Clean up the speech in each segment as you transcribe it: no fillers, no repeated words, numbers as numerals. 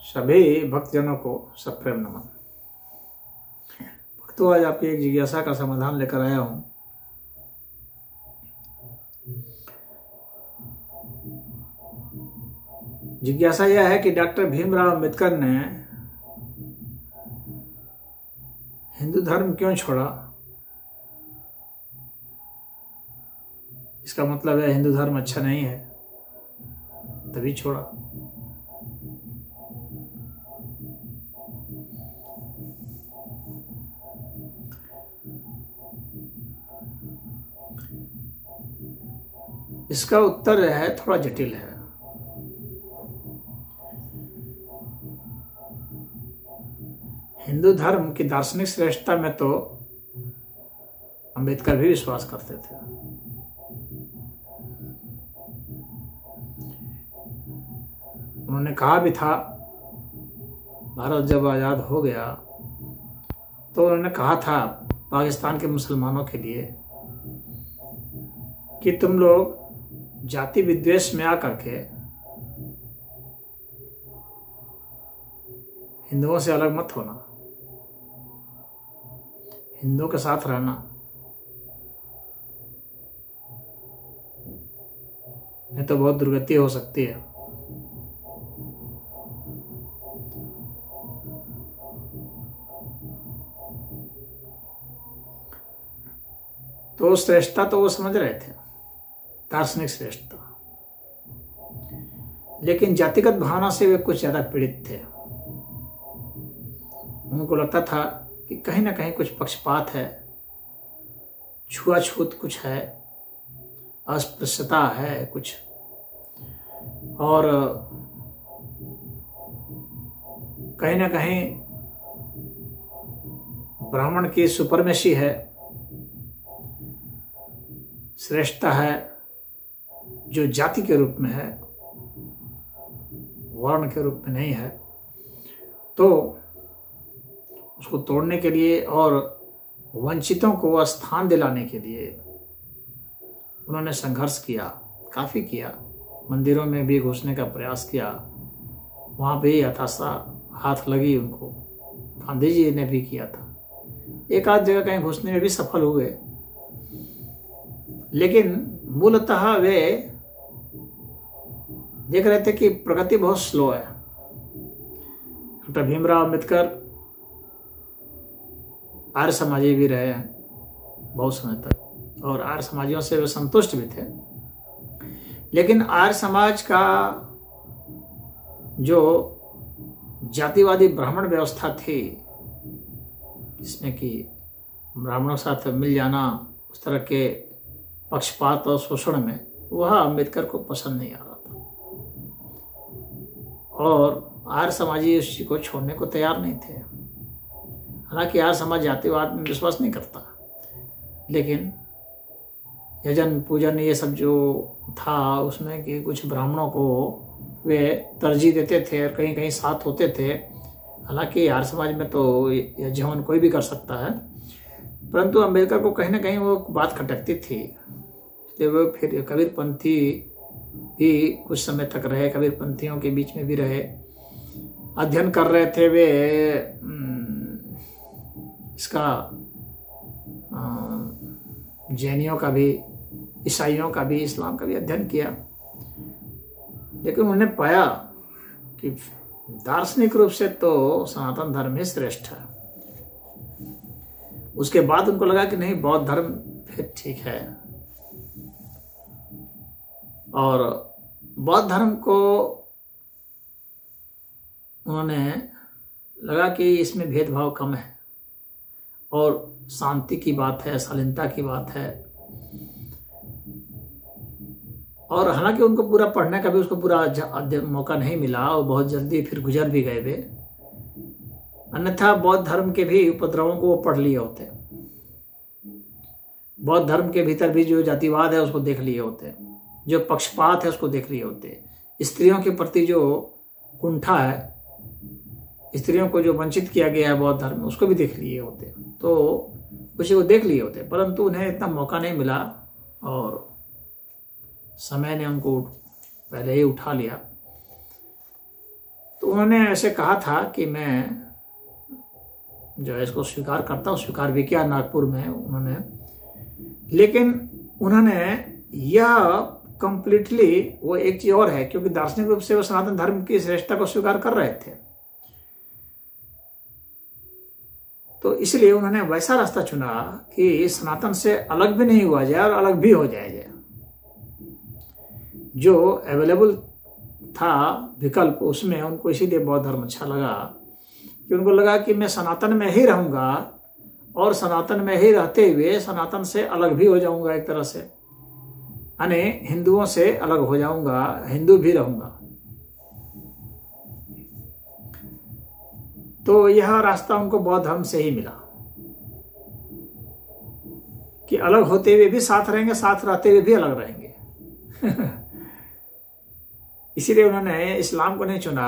सभी भक्तजनों को सप्रेम नमन। भक्तों, आज आपकी एक जिज्ञासा का समाधान लेकर आया हूं। जिज्ञासा यह है कि डॉक्टर भीमराव अंबेडकर ने हिंदू धर्म क्यों छोड़ा। इसका मतलब है हिंदू धर्म अच्छा नहीं है, तभी छोड़ा। इसका उत्तर है थोड़ा जटिल है। हिंदू धर्म की दार्शनिक श्रेष्ठता में तो अंबेडकर भी विश्वास करते थे। उन्होंने कहा भी था, भारत जब आजाद हो गया तो उन्होंने कहा था पाकिस्तान के मुसलमानों के लिए कि तुम लोग जाति विद्वेष में आकर के हिंदुओं से अलग मत होना, हिंदुओं के साथ रहना। नहीं तो बहुत दुर्गति हो सकती है। तो श्रेष्ठता तो वो समझ रहे थे, दार्शनिक श्रेष्ठता, लेकिन जातिगत भावना से वे कुछ ज्यादा पीड़ित थे। उनको लगता था कि कहीं ना कहीं कुछ पक्षपात है, छुआछूत कुछ है, अस्पृश्यता है कुछ, और कहीं ना कहीं ब्राह्मण की सुपरमेसी है, श्रेष्ठता है जो जाति के रूप में है, वर्ण के रूप में नहीं है। तो उसको तोड़ने के लिए और वंचितों को स्थान दिलाने के लिए उन्होंने संघर्ष किया, काफी किया। मंदिरों में भी घुसने का प्रयास किया, वहां भी हताशा हाथ लगी उनको। गांधी जी ने भी किया था, एक आध जगह कहीं घुसने में भी सफल हुए, लेकिन मूलतः वे देख रहे थे कि प्रगति बहुत स्लो है। डॉक्टर भीमराव अंबेडकर आर्य समाजी भी रहे हैं बहुत समय तक, और आर्य समाजियों से वे संतुष्ट भी थे। लेकिन आर्य समाज का जो जातिवादी ब्राह्मण व्यवस्था थी, जिसमें कि ब्राह्मणों के साथ मिल जाना, उस तरह के पक्षपात और शोषण में, वह अंबेडकर को पसंद नहीं आ रहा था। और आर्य समाजी उस चीज को छोड़ने को तैयार नहीं थे। हालांकि आर्य समाज जातिवाद में विश्वास नहीं करता, लेकिन यजन पूजन ये सब जो था उसमें कि कुछ ब्राह्मणों को वे तरजीह देते थे और कहीं कहीं साथ होते थे। हालांकि आर्य समाज में तो यजन कोई भी कर सकता है, परंतु अंबेडकर को कहीं ना कहीं वो बात खटकती थी। इसलिए वो फिर कबीरपंथी भी कुछ समय तक रहे, कबीरपंथियों के बीच में भी रहे, अध्ययन कर रहे थे वे इसका जैनियों का भी, ईसाइयों का भी, इस्लाम का भी अध्ययन किया। लेकिन उन्होंने पाया कि दार्शनिक रूप से तो सनातन धर्म ही श्रेष्ठ है। उसके बाद उनको लगा कि नहीं, बौद्ध धर्म फिर ठीक है, और बौद्ध धर्म को उन्होंने लगा कि इसमें भेदभाव कम है और शांति की बात है, शालीनता की बात है। और हालांकि उनको पूरा पढ़ने का भी उसको पूरा मौका नहीं मिला, और बहुत जल्दी फिर गुजर भी गए वे, अन्यथा बौद्ध धर्म के भी उपद्रवों को वो पढ़ लिए होते। बौद्ध धर्म के भीतर भी जो जातिवाद है उसको देख लिए होते, जो पक्षपात है उसको देख लिए होते, स्त्रियों के प्रति जो कुंठा है, स्त्रियों को जो वंचित किया गया है बौद्ध धर्म में, उसको भी देख लिए होते, तो उसी को देख लिए होते, परंतु उन्हें इतना मौका नहीं मिला और समय ने उनको पहले ही उठा लिया। तो उन्होंने ऐसे कहा था कि मैं जो है इसको स्वीकार करता हूँ, स्वीकार भी किया नागपुर में उन्होंने, लेकिन उन्होंने यह कंप्लीटली, वो एक चीज और है, क्योंकि दार्शनिक रूप से वो सनातन धर्म की श्रेष्ठता को स्वीकार कर रहे थे, तो इसलिए उन्होंने वैसा रास्ता चुना कि सनातन से अलग भी नहीं हुआ जाए और अलग भी हो जाए। जो अवेलेबल था विकल्प, उसमें उनको इसीलिए बौद्ध धर्म अच्छा लगा कि उनको लगा कि मैं सनातन में ही रहूंगा और सनातन में ही रहते हुए सनातन से अलग भी हो जाऊंगा, एक तरह से, यानी हिंदुओं से अलग हो जाऊंगा, हिंदू भी रहूंगा। तो यह रास्ता उनको बौद्ध धर्म से ही मिला कि अलग होते हुए भी साथ रहेंगे, साथ रहते हुए भी अलग रहेंगे। इसीलिए उन्होंने इस्लाम को नहीं चुना,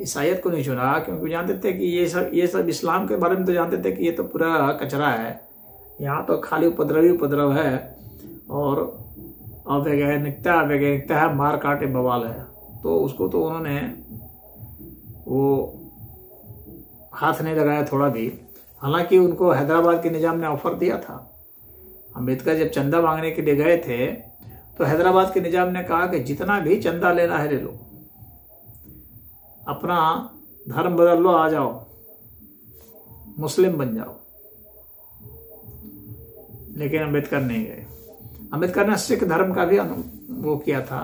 ईसाईयत को नहीं चुना, क्योंकि जानते थे कि ये सब इस्लाम के बारे में तो जानते थे कि ये तो पूरा कचरा है, यहाँ तो खाली उपद्रव है और अवैज्ञानिकता है, मार काटे बवाल है। तो उसको तो उन्होंने वो हाथ नहीं लगाया थोड़ा भी। हालांकि उनको हैदराबाद के निजाम ने ऑफर दिया था। अम्बेडकर जब चंदा मांगने के लिए गए थे तो हैदराबाद के निजाम ने कहा कि जितना भी चंदा लेना है ले लो, अपना धर्म बदल लो, आ जाओ, मुस्लिम बन जाओ। लेकिन अम्बेडकर नहीं गए। अम्बेडकर ने सिख धर्म का भी वो किया था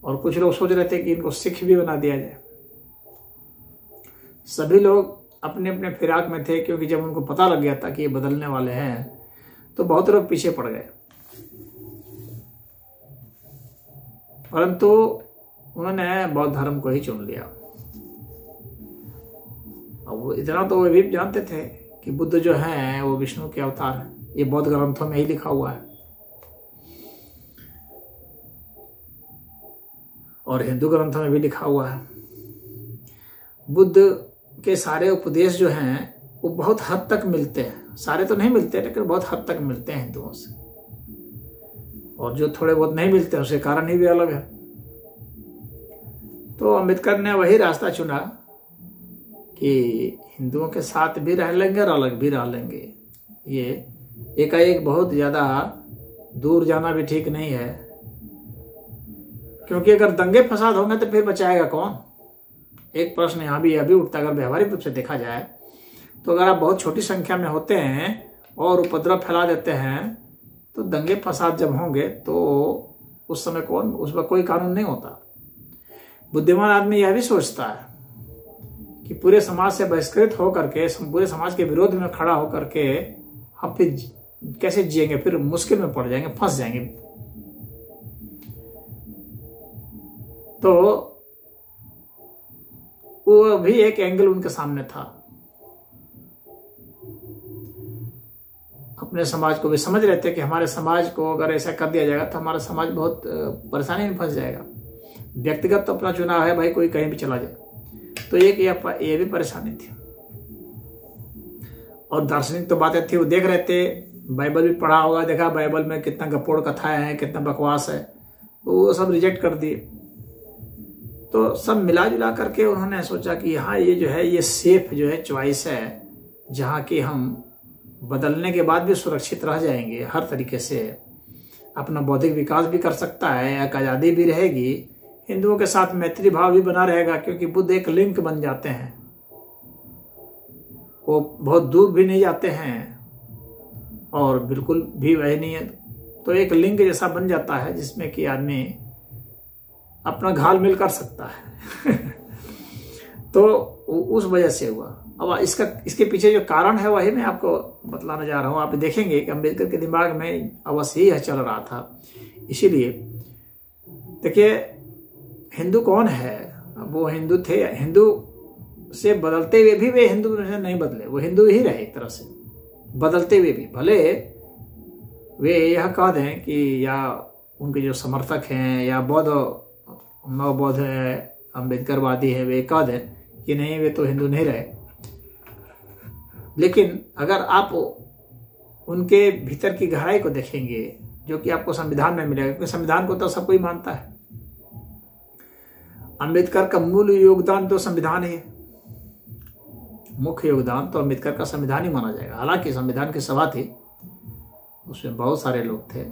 और कुछ लोग सोच रहे थे कि इनको सिख भी बना दिया जाए। सभी लोग अपने अपने फिराक में थे, क्योंकि जब उनको पता लग गया था कि ये बदलने वाले हैं तो बहुत लोग पीछे पड़ गए, परंतु उन्होंने बौद्ध धर्म को ही चुन लिया। अब वो इतना तो वे भी जानते थे कि बुद्ध जो है वो विष्णु के अवतार है, ये बौद्ध ग्रंथों में ही लिखा हुआ है और हिंदू ग्रंथों में भी लिखा हुआ है। बुद्ध के सारे उपदेश जो हैं वो बहुत हद तक मिलते हैं, सारे तो नहीं मिलते लेकिन बहुत हद तक मिलते हैं हिंदुओं से, और जो थोड़े बहुत नहीं मिलते हैं उसके कारण ही भी अलग है। तो अम्बेडकर ने वही रास्ता चुना कि हिंदुओं के साथ भी रह लेंगे और अलग भी रह लेंगे। ये एकाएक बहुत ज्यादा दूर जाना भी ठीक नहीं है, क्योंकि अगर दंगे फसाद होंगे तो फिर बचाएगा कौन? एक प्रश्न यहाँ भी यह भी उठता है, अगर व्यवहारिक रूप से देखा जाए तो अगर आप बहुत छोटी संख्या में होते हैं और उपद्रव फैला देते हैं तो दंगे फसाद जब होंगे तो उस समय कौन, उस पर कोई कानून नहीं होता। बुद्धिमान आदमी यह भी सोचता है कि पूरे समाज से बहिष्कृत होकर के, पूरे समाज के विरोध में खड़ा होकर के हम फिर कैसे जिएंगे, फिर मुश्किल में पड़ जाएंगे, फंस जाएंगे। तो वो भी एक एंगल उनके सामने था। अपने समाज को भी समझ रहे थे कि हमारे समाज को अगर ऐसा कर दिया जाएगा तो हमारा समाज बहुत परेशानी में फंस जाएगा। व्यक्तिगत तो अपना चुनाव है भाई, कोई कहीं भी चला जाए, तो ये भी परेशानी थी। और दार्शनिक तो बातें थी, वो देख रहे थे, बाइबल भी पढ़ा होगा, देखा बाइबल में कितना गपोड़ कथाएं हैं, कितना बकवास है, वो सब रिजेक्ट कर दिए। तो सब मिला जुला करके उन्होंने सोचा कि हाँ ये जो है ये सेफ जो है चॉइस है, जहाँ की हम बदलने के बाद भी सुरक्षित रह जाएंगे, हर तरीके से अपना बौद्धिक विकास भी कर सकता है, एक आज़ादी भी रहेगी, हिंदुओं के साथ मैत्री भाव भी बना रहेगा, क्योंकि बुद्ध एक लिंक बन जाते हैं, वो बहुत दूर भी नहीं जाते हैं और बिल्कुल भी वही नहीं है, तो एक लिंक जैसा बन जाता है जिसमें कि आदमी अपना घाल मिल कर सकता है। तो उस वजह से हुआ। अब इसके पीछे जो कारण है वही मैं आपको बतलाने जा रहा हूं। आप देखेंगे कि अम्बेडकर के दिमाग में अवश्य ही चल रहा था। इसीलिए देखिए हिंदू कौन है, वो हिंदू थे, हिंदू से बदलते हुए भी वे हिंदू से नहीं बदले, वो हिंदू ही रहे एक तरह से, बदलते हुए भी। भले वे यह कह दें कि या उनके जो समर्थक हैं या बौद्ध नवबौद्ध है, अम्बेडकरवादी है, वे कह दें कि नहीं वे तो हिंदू नहीं रहे। लेकिन अगर आप उनके भीतर की गहराई को देखेंगे, जो कि आपको संविधान में मिलेगा, क्योंकि संविधान को तो सब कोई मानता है। अम्बेडकर का मूल योगदान तो संविधान ही है, मुख्य योगदान तो अम्बेडकर का संविधान ही माना जाएगा। हालांकि संविधान की सभा थी, उसमें बहुत सारे लोग थे,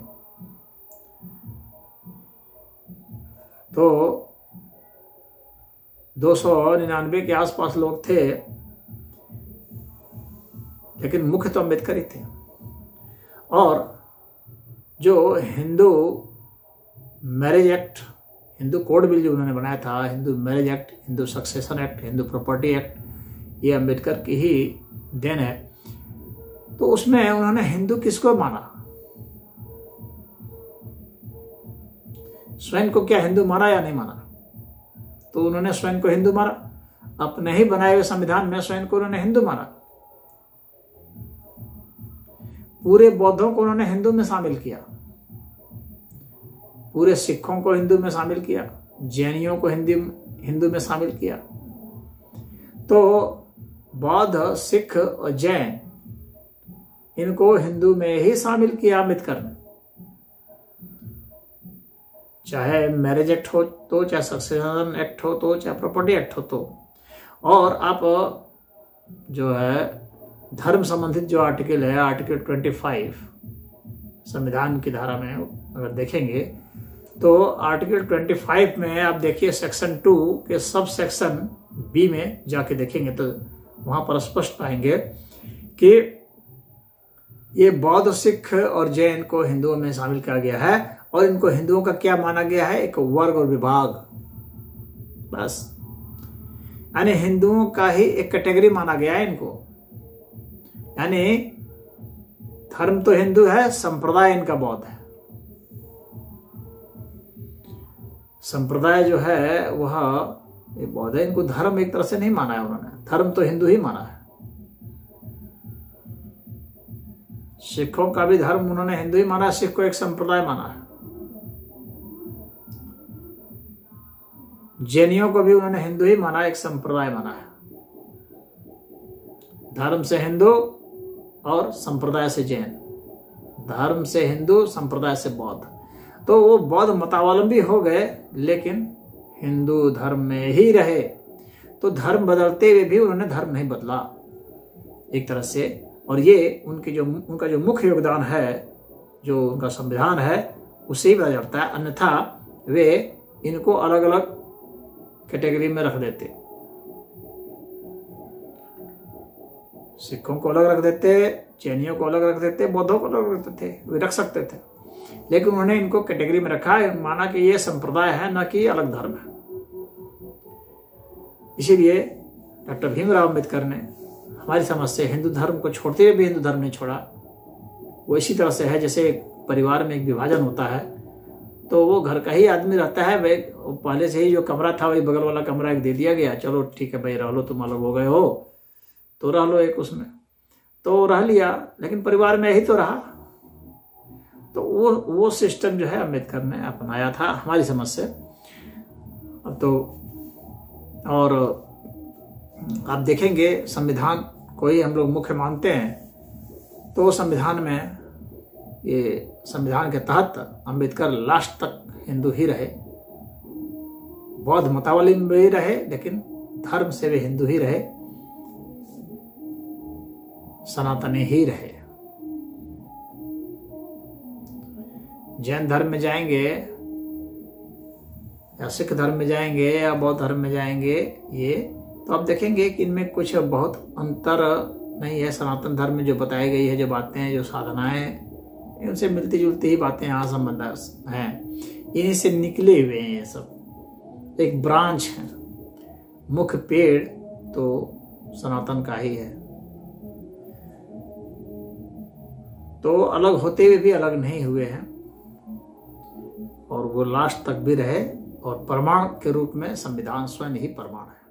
तो 299 के आसपास लोग थे, लेकिन मुख्य तो अम्बेडकर ही थे। और जो Hindu marriage act, Hindu code bill जो उन्होंने बनाया था, Hindu marriage act, Hindu succession act, Hindu property act, ये अम्बेडकर की ही देन है। तो उसमें उन्होंने हिंदू किसको माना? स्वयं को क्या हिंदू माना या नहीं माना? तो उन्होंने स्वयं को हिंदू माना, अपने ही बनाए हुए संविधान में स्वयं को उन्होंने हिंदू माना। पूरे बौद्धों को उन्होंने हिंदू में शामिल किया, पूरे सिखों को हिंदू में शामिल किया, जैनियों को हिंदू में शामिल किया। तो बौद्ध, सिख और जैन, इनको हिंदू में ही शामिल किया अम्बेडकर ने। चाहे मैरिज एक्ट हो तो, चाहे सक्सेशन एक्ट हो तो, चाहे प्रॉपर्टी एक्ट हो तो। और आप जो है धर्म संबंधित जो आर्टिकल है, आर्टिकल 25 संविधान की धारा में अगर देखेंगे तो आर्टिकल 25 में आप देखिए सेक्शन 2 के सब सेक्शन बी में जाके देखेंगे तो वहां पर स्पष्ट पाएंगे कि ये बौद्ध, सिख और जैन को हिंदुओं में शामिल किया गया है। और इनको हिंदुओं का क्या माना गया है? एक वर्ग और विभाग, बस। यानी हिंदुओं का ही एक कैटेगरी माना गया है इनको। यानी धर्म तो हिंदू है, संप्रदाय इनका बौद्ध है। संप्रदाय जो है वह ये बौद्ध है, इनको धर्म एक तरह से नहीं माना है उन्होंने, धर्म तो हिंदू ही माना है। सिखों का भी धर्म उन्होंने हिंदू ही माना है, सिख को एक संप्रदाय माना है। जैनियों को भी उन्होंने हिंदू ही माना, एक संप्रदाय माना है। धर्म से हिंदू और संप्रदाय से जैन, धर्म से हिंदू, संप्रदाय से बौद्ध। तो वो बौद्ध मतावलंबी हो गए, लेकिन हिंदू धर्म में ही रहे। तो धर्म बदलते हुए भी उन्होंने धर्म नहीं बदला एक तरह से। और ये उनका जो मुख्य योगदान है, जो उनका संविधान है, उसे ही बदल जाता है। अन्यथा वे इनको अलग अलग कैटेगरी में रख देते, सिखों को अलग रख देते, जैनियों को अलग रख देते, बौद्धों को अलग रख देते, वे रख सकते थे। लेकिन उन्होंने इनको कैटेगरी में रखा, माना कि ये संप्रदाय है, न कि अलग धर्म है। इसीलिए डॉक्टर भीमराव अम्बेडकर ने हमारी समझ से हिंदू धर्म को छोड़ते हुए भी हिंदू धर्म नहीं छोड़ा। वो इसी तरह से है जैसे परिवार में एक विभाजन होता है, तो वो घर का ही आदमी रहता है, वे पहले से ही जो कमरा था वही बगल वाला कमरा एक दे दिया गया, चलो ठीक है भाई रह लो, तुम अलग हो गए हो तो रह लो एक उसमें, तो रह लिया, लेकिन परिवार में ही तो रहा। तो वो सिस्टम जो है अम्बेडकर ने अपनाया था हमारी समझ से। अब तो और आप देखेंगे संविधान को ही हम लोग मुख्य मानते हैं, तो संविधान में ये संविधान के तहत अम्बेडकर लास्ट तक हिंदू ही रहे, बौद्ध मतावली में भी रहे, लेकिन धर्म से वे हिंदू ही रहे, सनातनी ही रहे। जैन धर्म में जाएंगे या सिख धर्म में जाएंगे या बौद्ध धर्म में जाएंगे, ये तो आप देखेंगे कि इनमें कुछ बहुत अंतर नहीं है। सनातन धर्म में जो बताई गई है, जो बातें हैं, जो साधनाएं, उनसे मिलती जुलती ही बातें यहाँ संबंध हैं, इन्हीं से निकले हुए हैं। ये सब एक ब्रांच है, मुख्य पेड़ तो सनातन का ही है। तो अलग होते हुए भी अलग नहीं हुए हैं, और वो लास्ट तक भी रहे। और प्रमाण के रूप में संविधान स्वयं ही प्रमाण है।